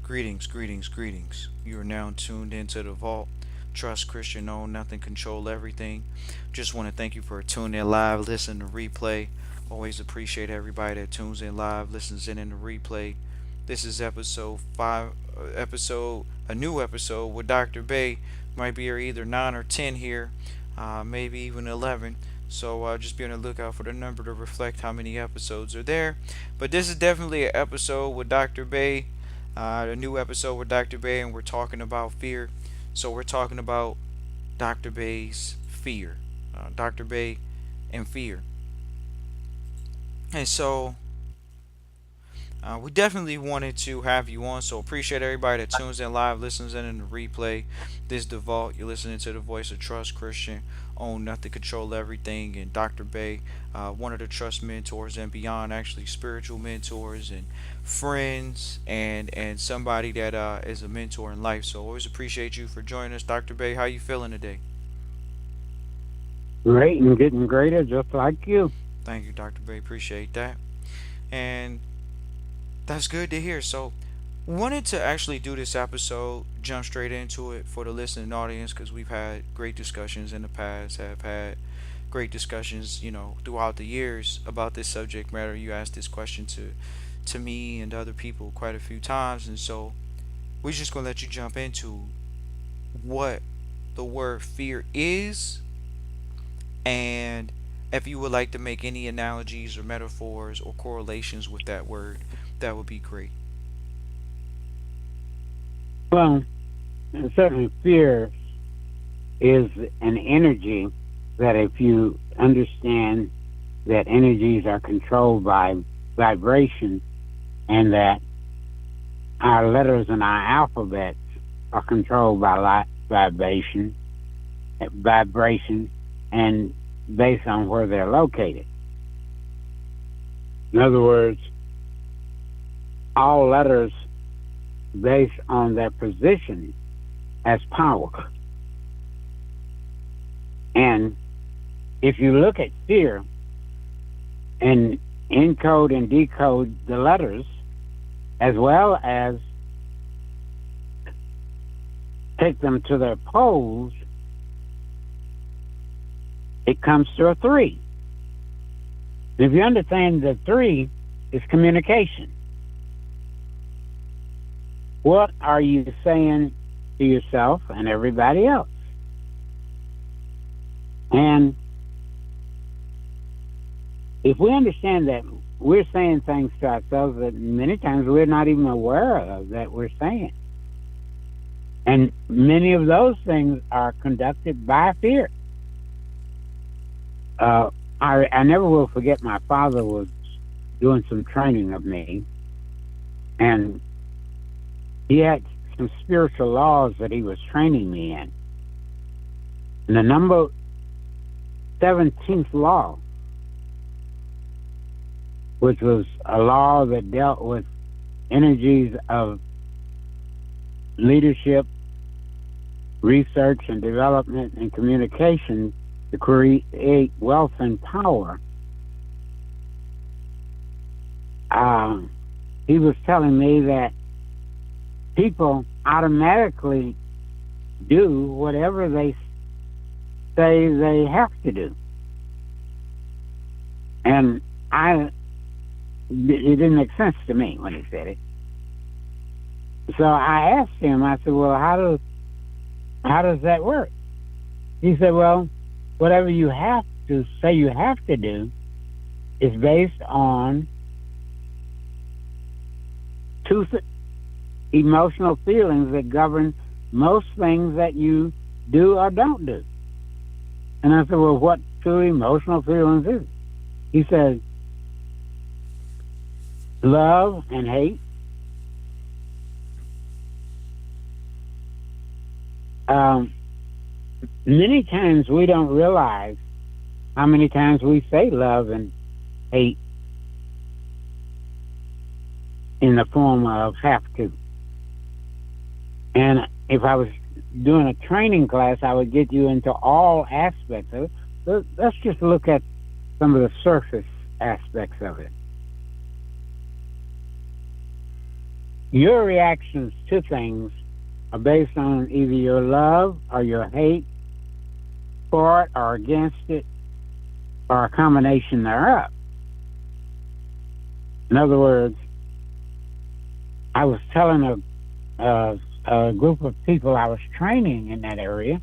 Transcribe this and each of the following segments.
Greetings, greetings, greetings. You are now tuned into the vault. Trust Christian, own nothing, control everything. Just want to thank you for tuning in live, listen to replay. Always appreciate everybody that tunes in live, listens in the replay. This is episode five, a new episode with Dr. Bay. Might be either 9 or 10 here, maybe even 11. So just be on the lookout for the number to reflect how many episodes are there. But this is definitely an episode with Dr. Bay, a new episode with Dr. Bay, and we're talking about fear. So we're talking about Dr. Bay's fear, Dr. Bay and fear. And so we definitely wanted to have you on. So appreciate everybody that tunes in live, listens in the replay. This is the Vault. You're listening to the voice of Trust Christian, own nothing, control everything, and Dr. Bay, one of the trust mentors and beyond, actually spiritual mentors and friends, and somebody that is a mentor in life. So always appreciate you for joining us, Dr. Bay. How you feeling today? Great and getting greater just like you. Thank you, Dr. Bay. Appreciate that. And that's good to hear. So, wanted to actually do this episode, jump straight into it for the listening audience because we've had great discussions in the past, have had great discussions, throughout the years about this subject matter. You asked this question to me and other people quite a few times, and so we're just gonna let you jump into what the word fear is, and if you would like to make any analogies or metaphors or correlations with that word, that would be great. Well, certainly fear is an energy that if you understand that energies are controlled by vibration and that our letters in our alphabets are controlled by vibration, and based on where they're located. In other words, all letters based on their position as power. And if you look at fear and encode and decode the letters, as well as take them to their poles, it comes to a 3. If you understand that 3 is communication, what are you saying to yourself and everybody else? And if we understand that we're saying things to ourselves that many times we're not even aware of that we're saying, and many of those things are conducted by fear. I never will forget my father was doing some training of me, and he had some spiritual laws that he was training me in. And the number 17th law, which was a law that dealt with energies of leadership, research and development, and communication to create wealth and power. He was telling me that people automatically do whatever they say they have to do. And it didn't make sense to me when he said it. So I asked him, I said, well, how does that work? He said, well, whatever you have to say you have to do is based on two emotional feelings that govern most things that you do or don't do. And I said, well, what two emotional feelings is it? He said, love and hate. Many times we don't realize how many times we say love and hate in the form of have to. And if I was doing a training class, I would get you into all aspects of it. So let's just look at some of the surface aspects of it. Your reactions to things are based on either your love or your hate for it or against it or a combination thereof. In other words, I was telling a group of people I was training in that area,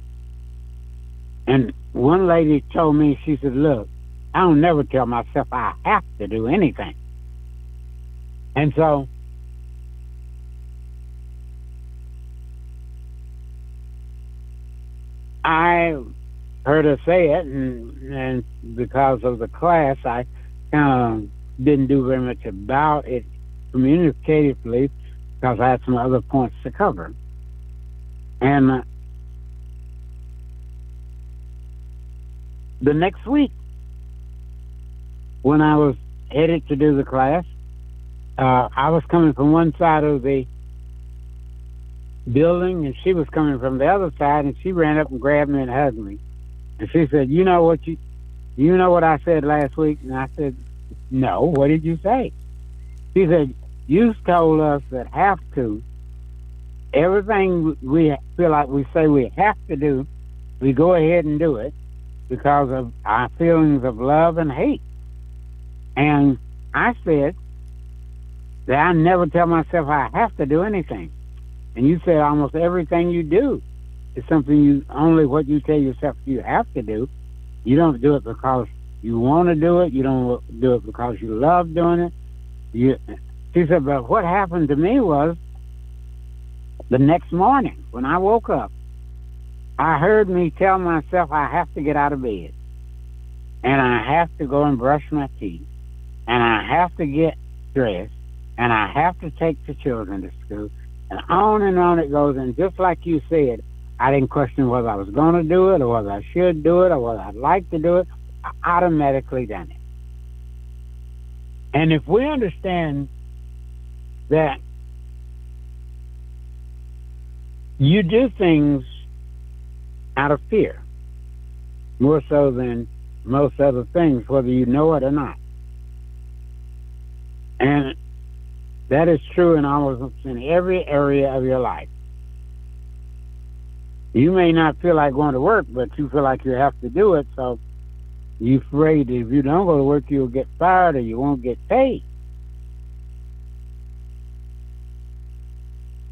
and one lady told me, she said, "Look, I don't never tell myself I have to do anything." And so I heard her say it, and because of the class, I kind of didn't do very much about it communicatively because I had some other points to cover. And the next week, when I was headed to do the class, I was coming from one side of the building, and she was coming from the other side, and she ran up and grabbed me and hugged me. And she said, you know what I said last week?" And I said, "No, what did you say?" She said, "You told us that have to, everything we feel like we say we have to do, we go ahead and do it because of our feelings of love and hate." And I said that I never tell myself I have to do anything. And you said almost everything you do is something you only what you tell yourself you have to do. You don't do it because you want to do it. You don't do it because you love doing it. You, she said, but what happened to me was the next morning when I woke up, I heard me tell myself I have to get out of bed and I have to go and brush my teeth and I have to get dressed and I have to take the children to school and on it goes. And just like you said, I didn't question whether I was going to do it or whether I should do it or whether I'd like to do it. I automatically done it. And if we understand that you do things out of fear, more so than most other things, whether you know it or not. And that is true in almost in every area of your life. You may not feel like going to work, but you feel like you have to do it, so you're afraid that if you don't go to work, you'll get fired or you won't get paid.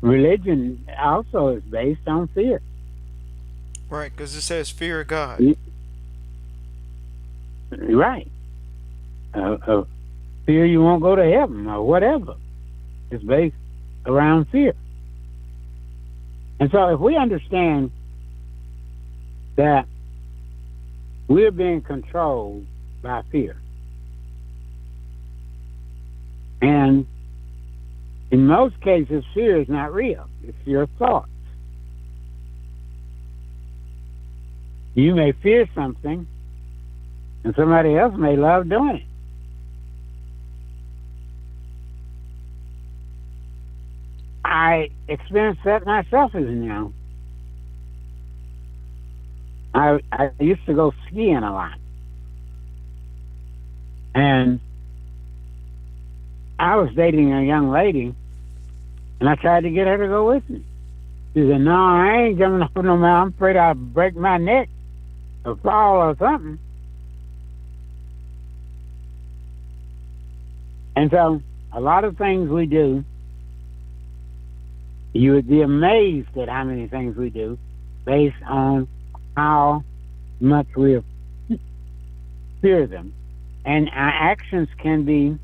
Religion also is based on fear. Right, because it says fear of God. Right. Fear you won't go to heaven or whatever. It's based around fear. And so if we understand that we're being controlled by fear, and in most cases, fear is not real. It's your thoughts. You may fear something, and somebody else may love doing it. I experienced that myself as a young. I used to go skiing a lot. And I was dating a young lady, and I tried to get her to go with me. She said, "No, I ain't jumping off no mountain. I'm afraid I'll break my neck or fall or something." And so a lot of things we do, you would be amazed at how many things we do based on how much we fear them. And our actions can be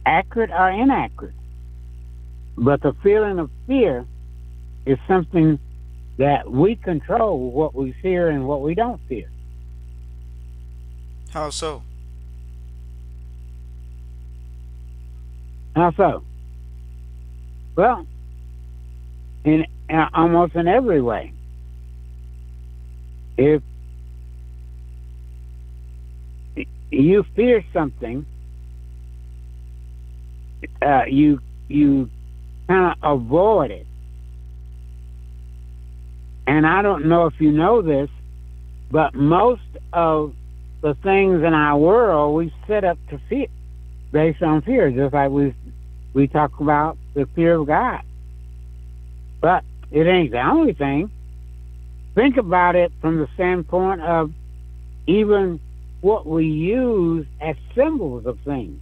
accurate or inaccurate. But the feeling of fear is something that we control what we fear and what we don't fear. How so? How so? Well, in almost in every way. If you fear something, you kind of avoid it. And I don't know if you know this, but most of the things in our world we set up to fear, based on fear. Just like we talk about the fear of God. But it ain't the only thing. Think about it from the standpoint of even what we use as symbols of things.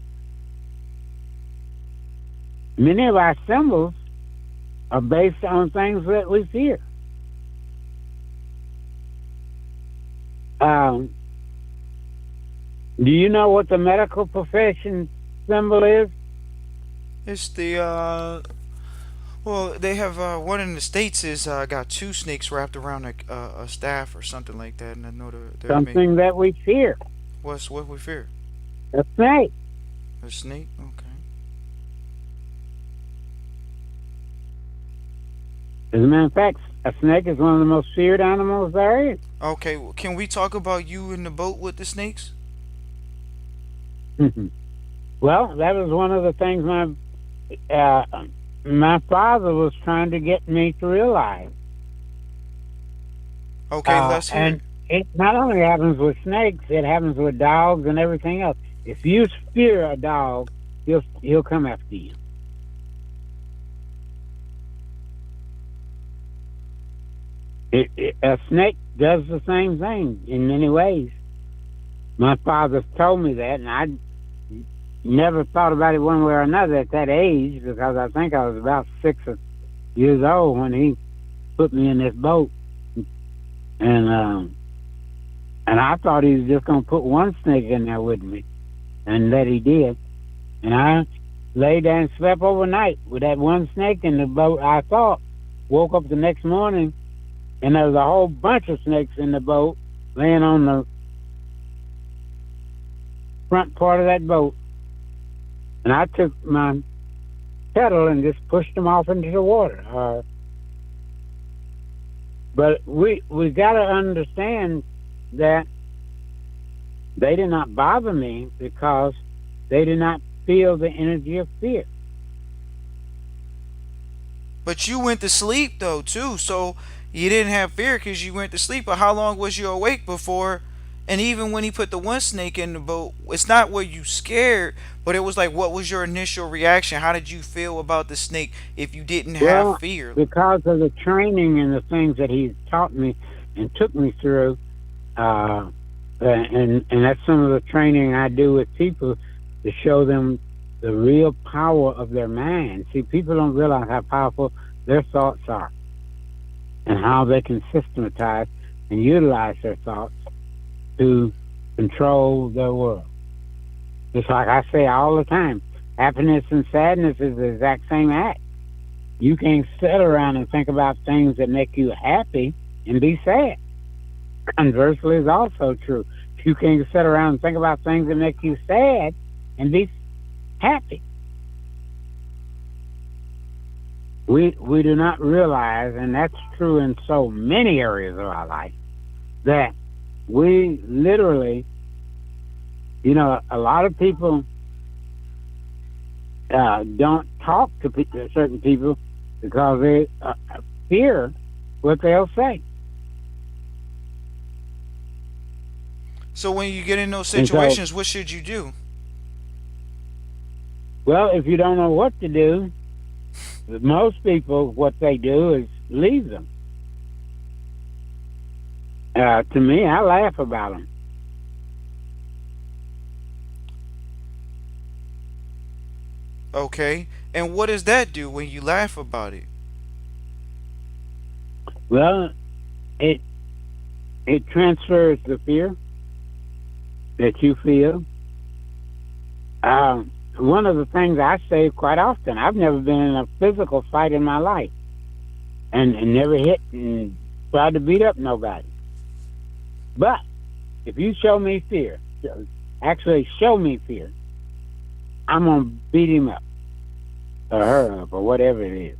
Many of our symbols are based on things that we fear. Um, do you know what the medical profession symbol is? It's the well, they have one in the states is got two snakes wrapped around a staff or something like that, and I know they're made. Something that we fear. What's what we fear? A snake. A snake? Okay. As a matter of fact, a snake is one of the most feared animals there is. Okay, well, can we talk about you in the boat with the snakes? Well, that was one of the things uh, my father was trying to get me to realize. Okay, let's hear it. And it not only happens with snakes, it happens with dogs and everything else. If you fear a dog, he'll come after you. A snake does the same thing in many ways. My father told me that, and I never thought about it one way or another at that age because I think I was about 6 years old when he put me in this boat, and I thought he was just going to put one snake in there with me, and that he did. And I lay there and slept overnight with that one snake in the boat. I thought, woke up the next morning, and there was a whole bunch of snakes in the boat laying on the front part of that boat. And I took my pedal and just pushed them off into the water. But we got to understand that they did not bother me because they did not feel the energy of fear. But you went to sleep though too, so you didn't have fear because you went to sleep. But how long was you awake before? And even when he put the one snake in the boat, it's not where you scared, but it was like, what was your initial reaction? How did you feel about the snake if you didn't have Well, fear? because of the training and the things that he taught me and took me through, and that's some of the training I do with people to show them the real power of their mind. See, people don't realize how powerful their thoughts are and how they can systematize and utilize their thoughts to control their world. Just like I say all the time, happiness and sadness is the exact same act. You can't sit around and think about things that make you happy and be sad. Conversely is also true. You can't sit around and think about things that make you sad and be happy. We do not realize, and that's true in so many areas of our life, that we literally, a lot of people don't talk to certain people because they fear what they'll say. So when you get in those And so, situations, what should you do? well, if you don't know what to do, most people, what they do is leave them. To me, I laugh about them. Okay, and what does that do when you laugh about it? Well, it it transfers the fear that you feel. One of the things I say quite often, I've never been in a physical fight in my life, and never hit and tried to beat up nobody. But if you show me fear, actually show me fear, I'm gonna beat him up or her up or whatever it is.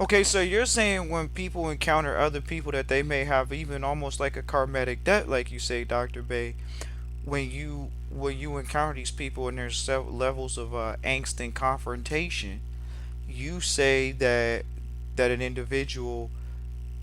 Okay, so you're saying when people encounter other people that they may have even almost like a karmatic debt, like you say, Dr. Bay, when you encounter these people and there's several levels of angst and confrontation, you say that an individual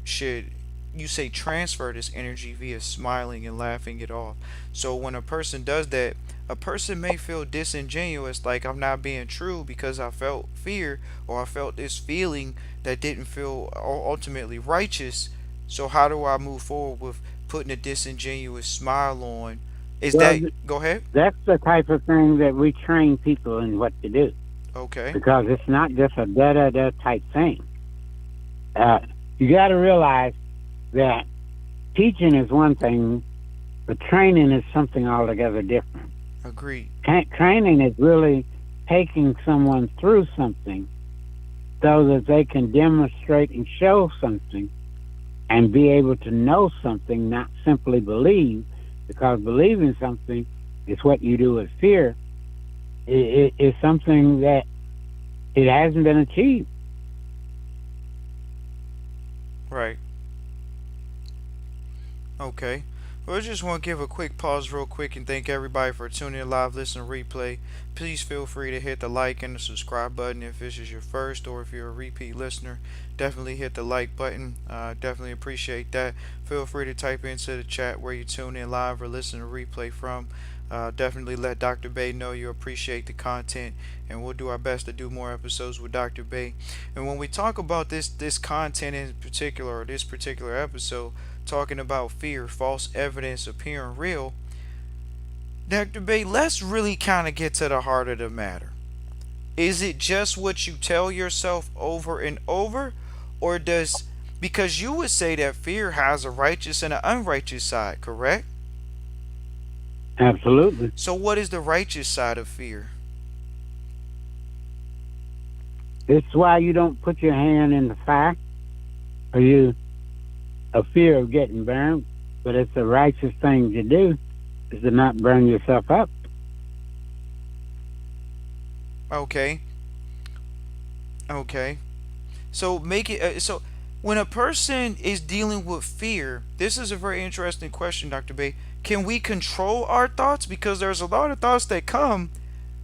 should you say transfer this energy via smiling and laughing it off. So when a person does that, a person may feel disingenuous, like I'm not being true because I felt fear or I felt this feeling that didn't feel ultimately righteous. So how do I move forward with putting a disingenuous smile on? Is Well, that, go ahead? that's the type of thing that we train people in what to do, Okay, because it's not just a da da da type thing. Uh, you got to realize that teaching is one thing, but training is something altogether different. agreed. Training is really taking someone through something so that they can demonstrate and show something and be able to know something, not simply believe, because believing something is what you do with fear. It is something that it hasn't been achieved. Right. Okay. Well, I just want to give a quick pause, real quick, and thank everybody for tuning in live, listen, replay. Please feel free to hit the like and the subscribe button if this is your first, or if you're a repeat listener. Definitely hit the like button. Definitely appreciate that. Feel free to type into the chat where you tune in live or listen to replay from. Definitely let Dr. Bay know you appreciate the content, and we'll do our best to do more episodes with Dr. Bay. And when we talk about this content in particular, or this particular episode, talking about fear, false evidence appearing real, Dr. Bay, let's really kind of get to the heart of the matter. Is it just what you tell yourself over and over? Or does, because you would say that fear has a righteous and an unrighteous side, correct? Absolutely. So, what is the righteous side of fear? It's why you don't put your hand in the fire, or you a fear of getting burned, but it's a righteous thing to do is to not burn yourself up. Okay, okay. So, make it so when a person is dealing with fear, this is a very interesting question, Dr. Bay. Can we control our thoughts? Because there's a lot of thoughts that come,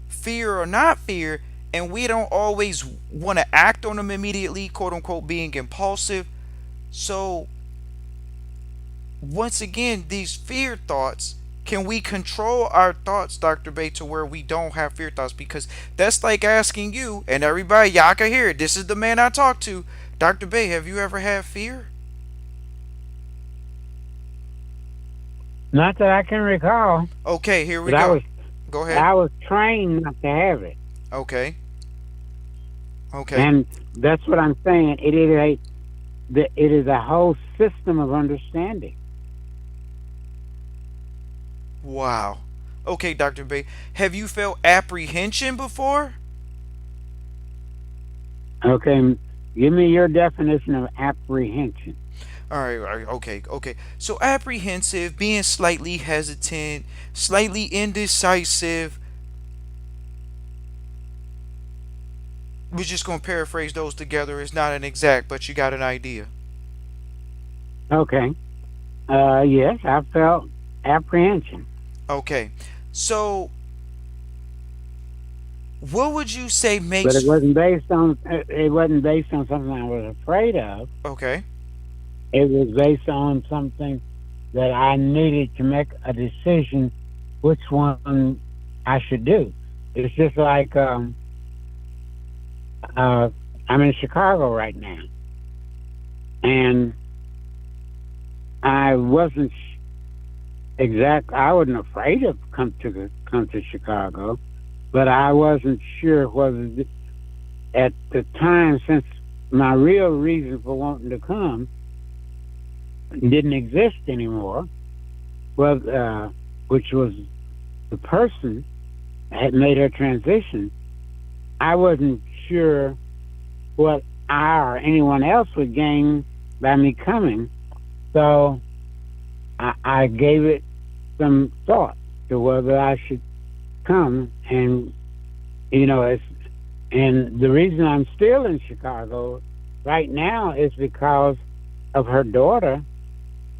fear or not fear, and we don't always want to act on them immediately, quote unquote, being impulsive. So, once again, these fear thoughts, can we control our thoughts, Dr. Bay, to where we don't have fear thoughts? Because that's like asking you, and everybody, y'all can hear it. This is the man I talk to. Dr. Bay, have you ever had fear? Not that I can recall, Okay, here we but I go. was Go ahead. I was trained not to have it, Okay, okay. and that's what I'm saying. It is a whole system of understanding. Wow. Okay, Dr. Bay, have you felt apprehension before? Okay, give me your definition of apprehension. All right, okay, okay. So apprehensive, being slightly hesitant, slightly indecisive. We're just gonna paraphrase those together. It's not an exact, but you got an idea. Okay, yes, I felt apprehension, Okay. So what would you say but makes it wasn't based on something I was afraid of. okay. It was based on something that I needed to make a decision which one I should do. It's just like uh, I'm in Chicago right now, and I wasn't I wasn't afraid of come to Chicago, but I wasn't sure whether at the time, since my real reason for wanting to come didn't exist anymore, was which was the person had made her transition. I wasn't sure what I or anyone else would gain by me coming, so I gave it some thought to whether I should come. And it's and the reason I'm still in Chicago right now is because of her daughter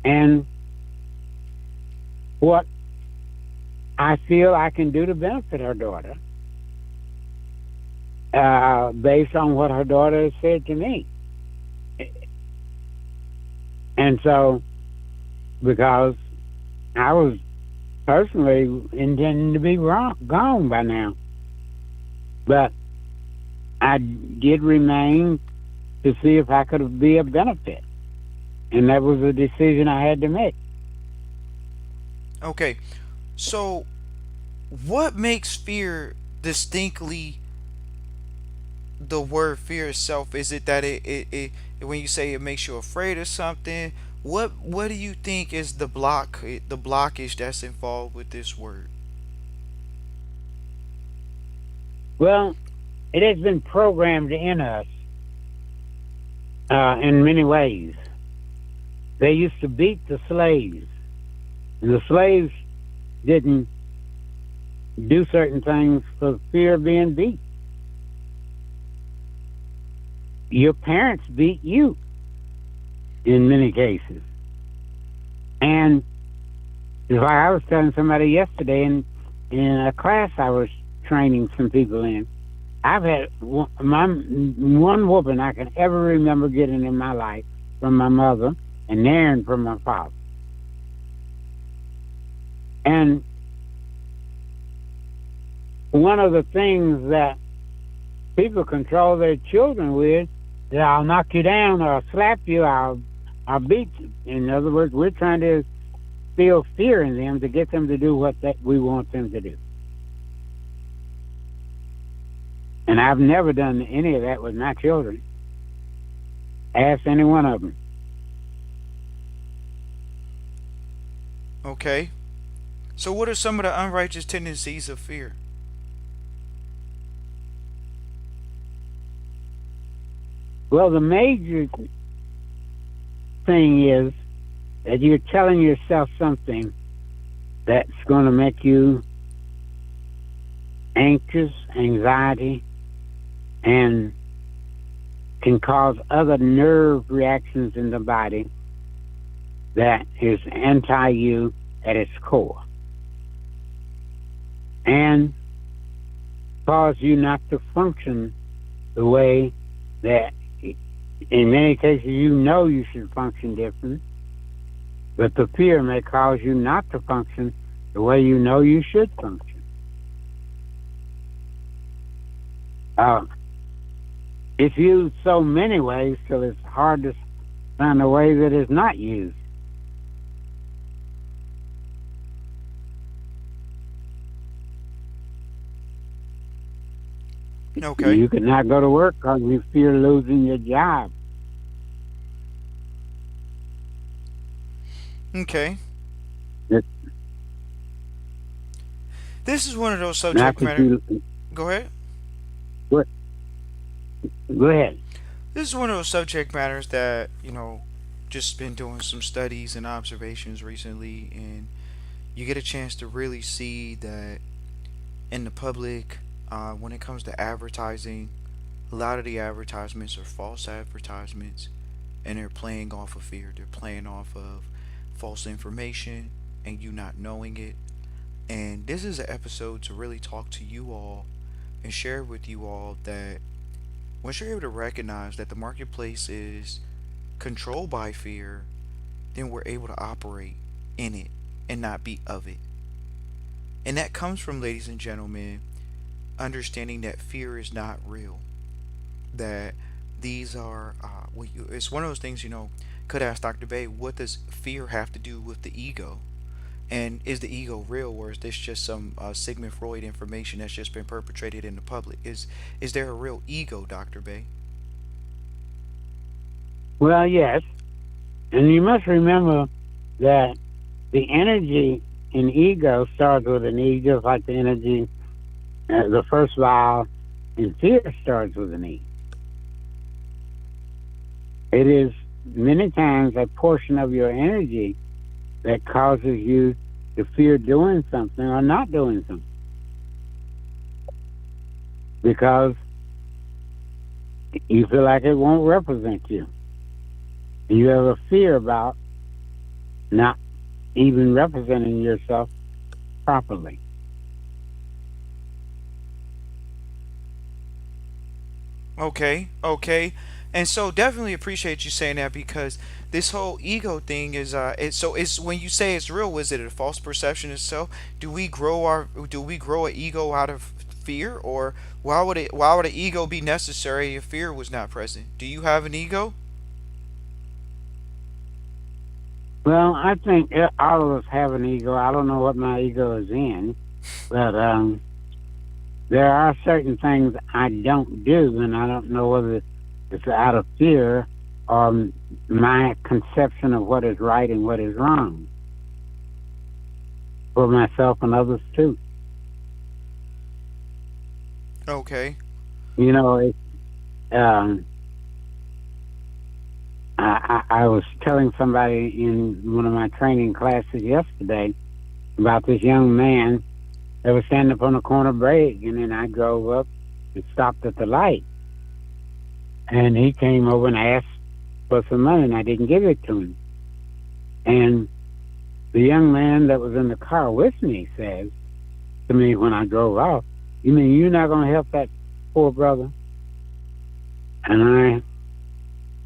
and what I feel I can do to benefit her daughter, based on what her daughter has said to me. And And so, because I was personally intending to be gone by now, but I did remain to see if I could be a benefit. And that was a decision I had to make. Okay, so what makes fear distinctly the word fear itself? Is it that when you say it makes you afraid of something? What do you think is the blockage that's involved with this word? Well, it has been programmed in us in many ways. They used to beat the slaves, and the slaves didn't do certain things for fear of being beat. Your parents beat you in many cases. And it's like I was telling somebody yesterday in a class I was training some people in. I've had one whooping I can ever remember getting in my life from my mother and then from my father. And one of the things that people control their children with is I'll knock you down or I'll slap you, I'll beat you. In other words, we're trying to instill fear in them to get them to do what we want them to do. And I've never done any of that with my children. Ask any one of them. Okay. So what are some of the unrighteous tendencies of fear? Well, the major thing is that you're telling yourself something that's going to make you anxious, anxiety, and can cause other nerve reactions in the body that is anti you at its core and cause you not to function the way that in many cases you know you should function different, but the fear may cause you not to function the way you know you should function. Uh, it's used so many ways till it's hard to find a way that it's not used. Okay. You could not go to work because you fear losing your job. Okay. It's This is one of those not subject that matter. you Go ahead. go go ahead. This is one of those subject matters that, just been doing some studies and observations recently, and you get a chance to really see that in the public, when it comes to advertising, a lot of the advertisements are false advertisements, and they're playing off of fear. They're playing off of false information and you not knowing it. And this is an episode to really talk to you all and share with you all that once you're able to recognize that the marketplace is controlled by fear, then we're able to operate in it and not be of it. And that comes from, ladies and gentlemen, understanding that fear is not real. That these are, it's one of those things, could ask Dr. Bay, what does fear have to do with the ego? And is the ego real, or is this just some Sigmund Freud information that's just been perpetrated in the public? Is there a real ego, Dr. Bay? Well, yes, and you must remember that the energy in ego starts with an E, just like the energy, the first vowel in fear starts with an E. It is many times a portion of your energy that causes you to fear doing something or not doing something because you feel like it won't represent you. You have a fear about not even representing yourself properly. Okay, okay. And so definitely appreciate you saying that, because this whole ego thing is so it's when you say it's real, was it a false perception itself? Do we grow an ego out of fear, or why would an ego be necessary if fear was not present? Do you have an ego? Well, I think all of us have an ego. I don't know what my ego is in, but there are certain things I don't do, and I don't know whether it's out of fear or my conception of what is right and what is wrong for myself and others too. Okay. You know, um, I was telling somebody in one of my training classes yesterday about this young man that was standing up on the corner brake, and then I drove up and stopped at the light, and he came over and asked for some money, and I didn't give it to him. And the young man that was in the car with me says to me when I drove off, "You mean you're not going to help that poor brother?" And I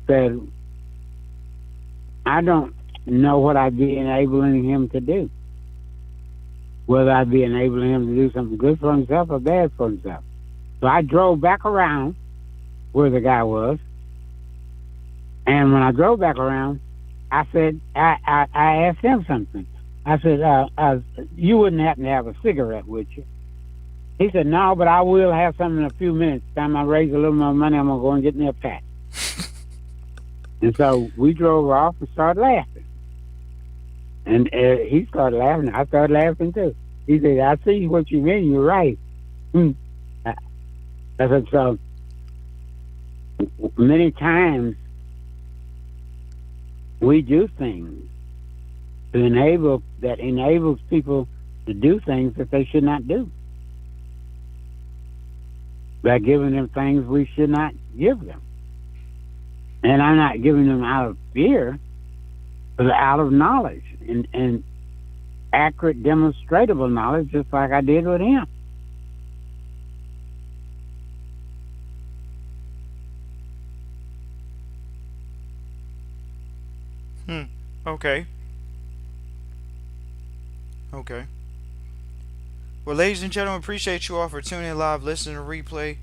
said, "I don't know what I'd be enabling him to do. Whether I'd be enabling him to do something good for himself or bad for himself." So I drove back around where the guy was, and when I drove back around, I said, I asked him something. I said, "You wouldn't happen to have a cigarette, would you?" He said, "No, but I will have some in a few minutes. Time I raise a little more money, I'm gonna go and get me a pack." And so we drove off and started laughing, and he started laughing. I started laughing too. He said, "I see what you mean. You're right." Hmm. I said, "So many times we do things to enables people to do things that they should not do by giving them things we should not give them." And I'm not giving them out of fear, but out of knowledge and accurate, demonstrable knowledge, just like I did with him. Hmm. Okay. Okay. Well, ladies and gentlemen, appreciate you all for tuning in live, listening to replay.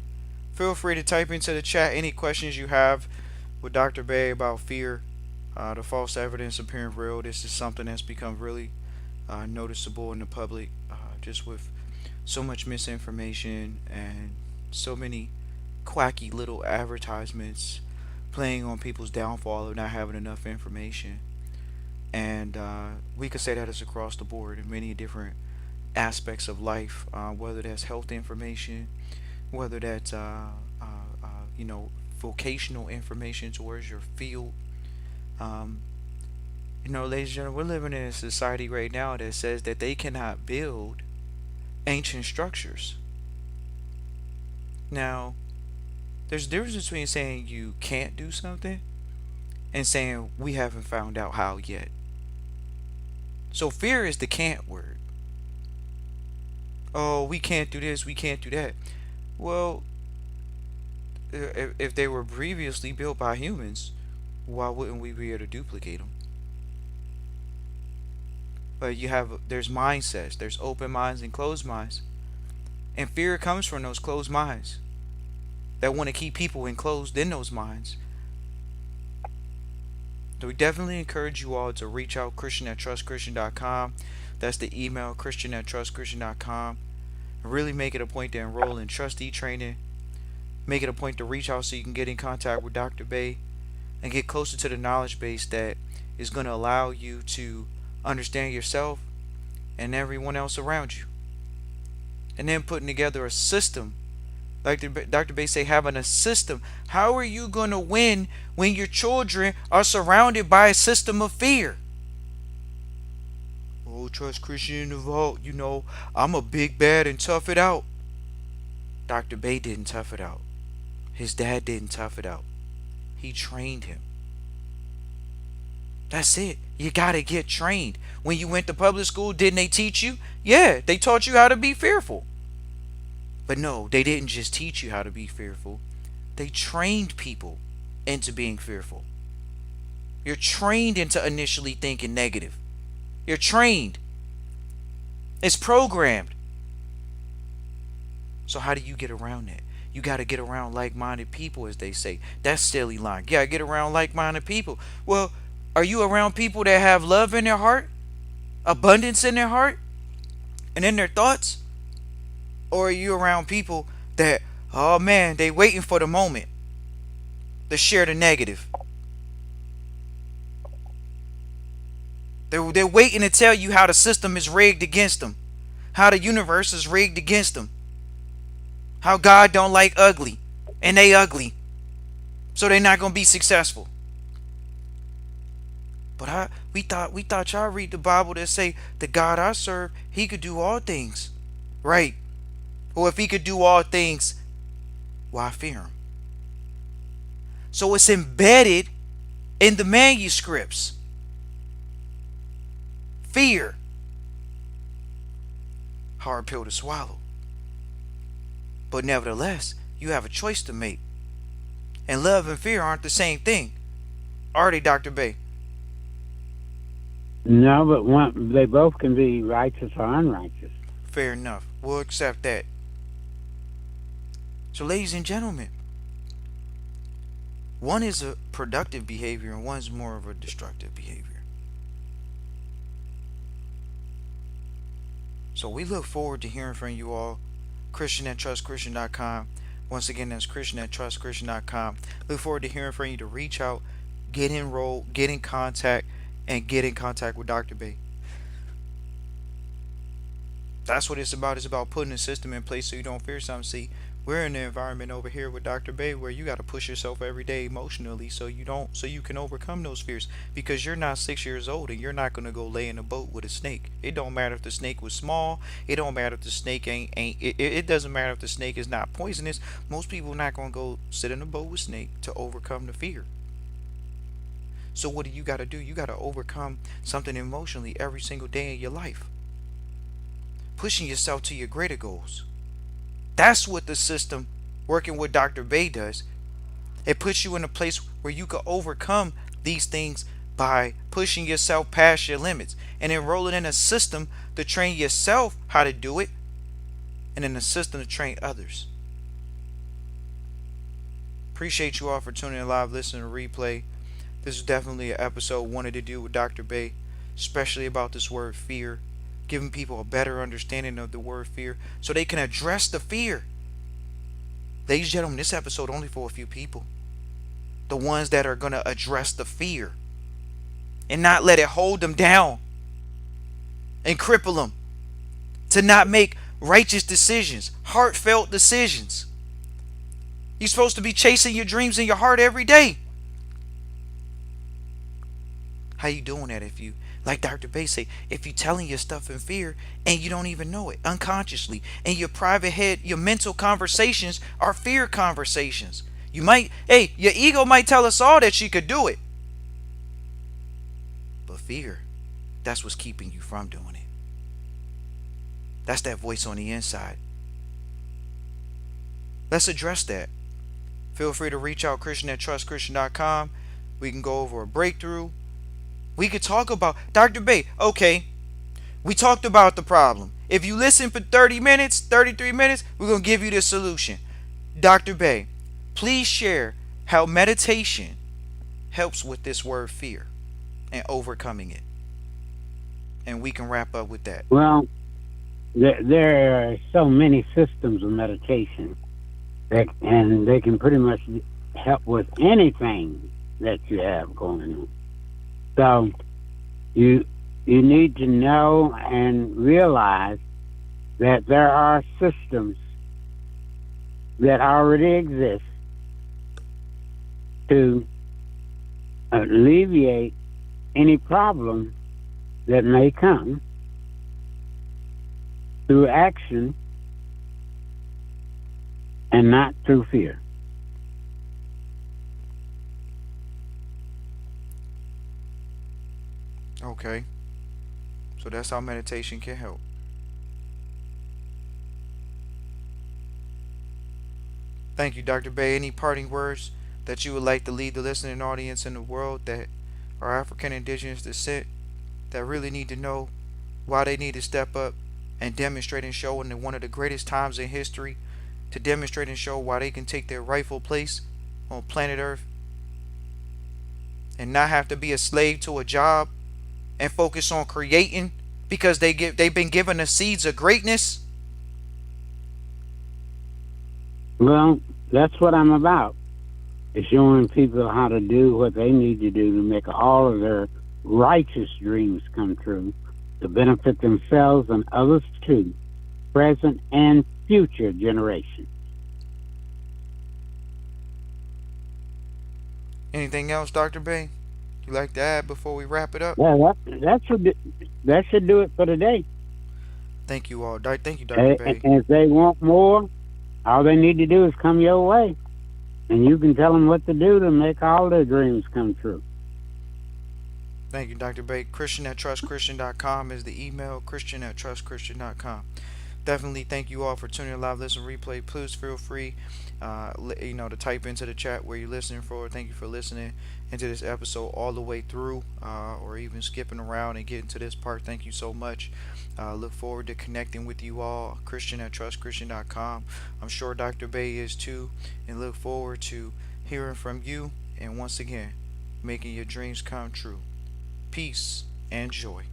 Feel free to type into the chat any questions you have with Dr. Bay about fear, the false evidence appearing real. This is something that's become really noticeable in the public, just with so much misinformation and so many quacky little advertisements playing on people's downfall of not having enough information. And we could say that is across the board in many different aspects of life, whether that's health information, whether that's uh, uh, you know vocational information towards your field. Um, ladies and gentlemen, we're living in a society right now that says that they cannot build ancient structures. Now, there's a difference between saying you can't do something and saying we haven't found out how yet. So fear is the can't word. Oh, we can't do this, we can't do that. Well, if they were previously built by humans, why wouldn't we be able to duplicate them? But there's mindsets, there's open minds and closed minds. And fear comes from those closed minds that want to keep people enclosed in those minds. So we definitely encourage you all to reach out, Christian at trustchristian.com. That's the email, Christian at trustchristian.com. Really make it a point to enroll in Trustee Training. Make it a point to reach out so you can get in contact with Dr. Bay and get closer to the knowledge base that is going to allow you to understand yourself and everyone else around you. And then putting together a system. Like Dr. Bay say, having a system. How are you going to win when your children are surrounded by a system of fear? Oh, trust Christian in the vault. I'm a big bad and tough it out. Dr. Bay didn't tough it out. His dad didn't tough it out. He trained him. That's it. You gotta get trained. When you went to public school, didn't they teach you? Yeah, they taught you how to be fearful. But no, they didn't just teach you how to be fearful. They trained people into being fearful. You're trained into initially thinking negative. You're trained. It's programmed. So how do you get around that? You got to get around like-minded people, as they say. That's silly line. You got to get around like-minded people. Well, are you around people that have love in their heart, abundance in their heart, and in their thoughts? Or are you around people that, oh man, they waiting for the moment to share the negative? They're waiting to tell you how the system is rigged against them, how the universe is rigged against them, how God don't like ugly, and they ugly, so they're not gonna be successful. But we thought y'all read the Bible that say the God I serve, He could do all things, right? Or if He could do all things, why fear Him? So it's embedded in the manuscripts. Fear, hard pill to swallow. But nevertheless, you have a choice to make. And love and fear aren't the same thing, are they, Dr. Bay? No, but they both can be righteous or unrighteous. Fair enough. We'll accept that. So, ladies and gentlemen, one is a productive behavior and one's more of a destructive behavior. So we look forward to hearing from you all. Christian at trustchristian.com. Once again, that's Christian at trustchristian.com. Look forward to hearing from you, to reach out, get enrolled, get in contact, and get in contact with Dr. Bay. That's what it's about. It's about putting a system in place so you don't fear something. See, we're in the environment over here with Dr. Bay where you got to push yourself every day emotionally so you can overcome those fears, because you're not 6 years old and you're not going to go lay in a boat with a snake. It don't matter if the snake was small. It don't matter if the snake it doesn't matter if the snake is not poisonous. Most people are not going to go sit in a boat with snake to overcome the fear. So what do? You got to do? You got to overcome something emotionally every single day in your life, pushing yourself to your greater goals. That's what the system working with Dr. Bay does. It puts you in a place where you can overcome these things by pushing yourself past your limits and enrolling in a system to train yourself how to do it, and in a system to train others. Appreciate you all for tuning in live, listening to replay. This is definitely an episode wanted to do with Dr. Bay, especially about this word fear, giving people a better understanding of the word fear so they can address the fear. Ladies and gentlemen, this episode only for a few people. The ones that are going to address the fear and not let it hold them down and cripple them to not make righteous decisions, heartfelt decisions. You're supposed to be chasing your dreams in your heart every day. How you doing that if you, like Dr. Bay say, if you're telling your stuff in fear and you don't even know it unconsciously, and your private head, your mental conversations are fear conversations. Your ego might tell us all that you could do it, but fear, that's what's keeping you from doing it. That's that voice on the inside. Let's address that. Feel free to reach out, Christian at trustchristian.com. We can go over a breakthrough. We could talk about, Dr. Bay, okay, we talked about the problem. If you listen for 30 minutes, 33 minutes, we're going to give you the solution. Dr. Bay, please share how meditation helps with this word fear and overcoming it. And we can wrap up with that. Well, there are so many systems of meditation and they can pretty much help with anything that you have going on. So you need to know and realize that there are systems that already exist to alleviate any problem that may come through action and not through fear. Okay. So that's how meditation can help. Thank you, Dr. Bay. Any parting words that you would like to lead the listening audience in the world that are African indigenous descent, that really need to know why they need to step up and demonstrate and show in one of the greatest times in history, to demonstrate and show why they can take their rightful place on planet Earth and not have to be a slave to a job and focus on creating because they've been given the seeds of greatness. Well, that's what I'm about. Is showing people how to do what they need to do to make all of their righteous dreams come true, to benefit themselves and others too, present and future generations. Anything else, Dr. Bay? You like to add before we wrap it up? Yeah, that should do it for today. Thank you all. Thank you, Dr. Bay. And if they want more, all they need to do is come your way, and you can tell them what to do to make all their dreams come true. Thank you, Dr. Bay. Christian at trustchristian.com is the email. Christian at trustchristian.com. Definitely thank you all for tuning in live, listen, replay. Please feel free, to type into the chat where you're listening for. Thank you for listening into this episode all the way through, or even skipping around and getting to this part. Thank you so much. Look forward to connecting with you all. Christian at trustchristian.com. I'm sure Dr. Bay is too, and look forward to hearing from you. And once again, making your dreams come true. Peace and joy.